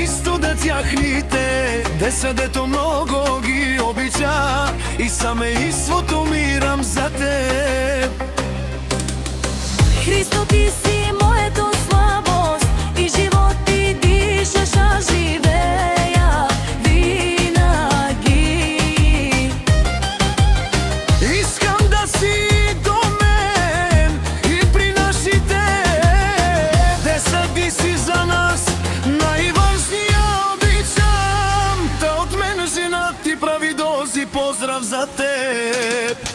isto da tjahните, деца дето много ги обича и семейството умирам за теб. Христо, ти си моето слабост и живот ти дишаш, а живея винаги. Искам да си до мен и при нашите деца, ти си за нас най-важния. Обичам, та от мен жена ти прави дози, поздрав за теб.